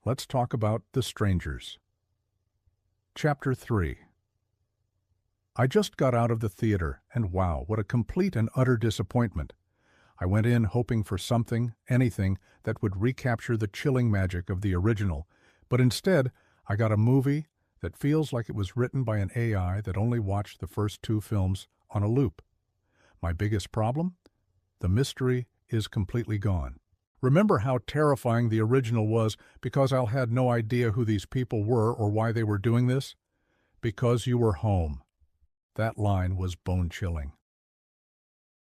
let's talk about The Strangers. Chapter 3. I just got out of the theater, and wow, what a complete and utter disappointment. I went in hoping for something, anything, that would recapture the chilling magic of the original, but instead, I got a movie that feels like it was written by an AI that only watched the first 2 films on a loop. My biggest problem? The mystery is completely gone. Remember how terrifying the original was because I had no idea who these people were or why they were doing this? Because you were home. That line was bone-chilling.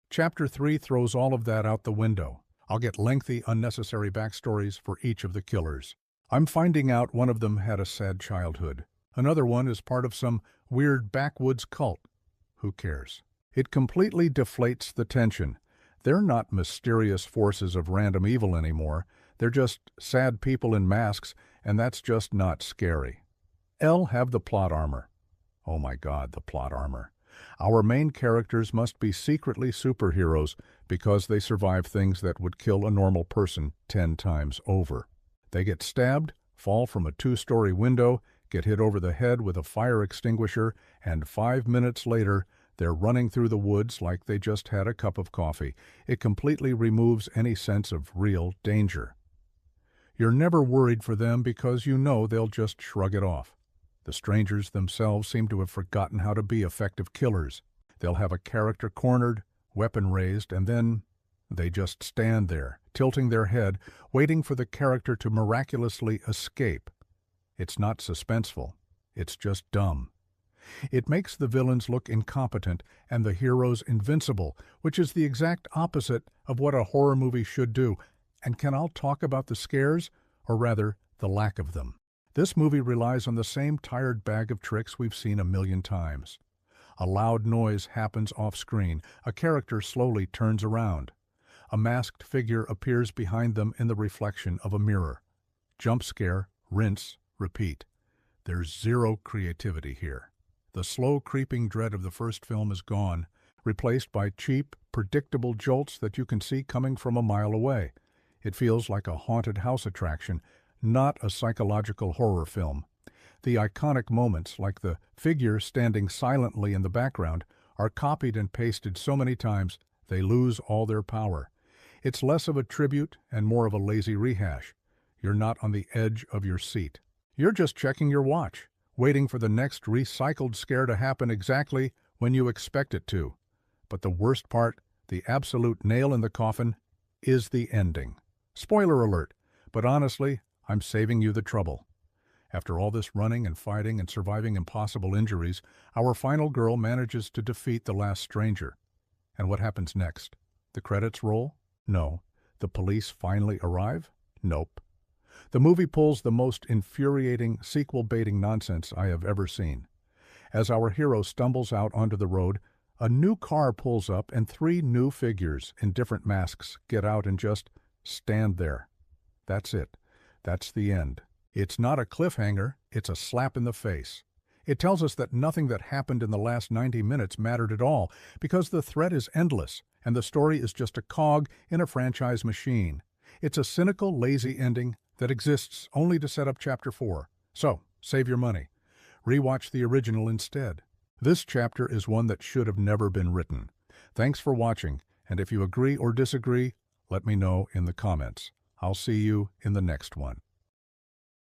Chapter 3 throws all of that out the window. I'll get lengthy, unnecessary backstories for each of the killers. I'm finding out one of them had a sad childhood. Another one is part of some weird backwoods cult. Who cares? It completely deflates the tension. They're not mysterious forces of random evil anymore. They're just sad people in masks, and that's just not scary. L have the plot armor. Oh my God, the plot armor. Our main characters must be secretly superheroes because they survive things that would kill a normal person 10 times over. They get stabbed, fall from a 2-story window, get hit over the head with a fire extinguisher, and 5 minutes later, they're running through the woods like they just had a cup of coffee. It completely removes any sense of real danger. You're never worried for them because you know they'll just shrug it off. The strangers themselves seem to have forgotten how to be effective killers. They'll have a character cornered, weapon raised, and then they just stand there, tilting their head, waiting for the character to miraculously escape. It's not suspenseful. It's just dumb. It makes the villains look incompetent and the heroes invincible, which is the exact opposite of what a horror movie should do. And can I talk about the scares, or rather, the lack of them? This movie relies on the same tired bag of tricks we've seen a million times. A loud noise happens off-screen. A character slowly turns around. A masked figure appears behind them in the reflection of a mirror. Jump scare, rinse, repeat. There's zero creativity here. The slow creeping dread of the first film is gone, replaced by cheap, predictable jolts that you can see coming from a mile away. It feels like a haunted house attraction, not a psychological horror film. The iconic moments, like the figure standing silently in the background, are copied and pasted so many times they lose all their power. It's less of a tribute and more of a lazy rehash. You're not on the edge of your seat. You're just checking your watch, waiting for the next recycled scare to happen exactly when you expect it to. But the worst part, the absolute nail in the coffin, is the ending. Spoiler alert, but honestly, I'm saving you the trouble. After all this running and fighting and surviving impossible injuries, our final girl manages to defeat the last stranger. And what happens next? The credits roll? No. The police finally arrive? Nope. The movie pulls the most infuriating, sequel-baiting nonsense I have ever seen. As our hero stumbles out onto the road, a new car pulls up and 3 new figures in different masks get out and just stand there. That's it. That's the end. It's not a cliffhanger, it's a slap in the face. It tells us that nothing that happened in the last 90 minutes mattered at all because the threat is endless and the story is just a cog in a franchise machine. It's a cynical, lazy ending that exists only to set up Chapter 4. So, save your money. Rewatch the original instead. This chapter is one that should have never been written. Thanks for watching, and if you agree or disagree, let me know in the comments. I'll see you in the next one.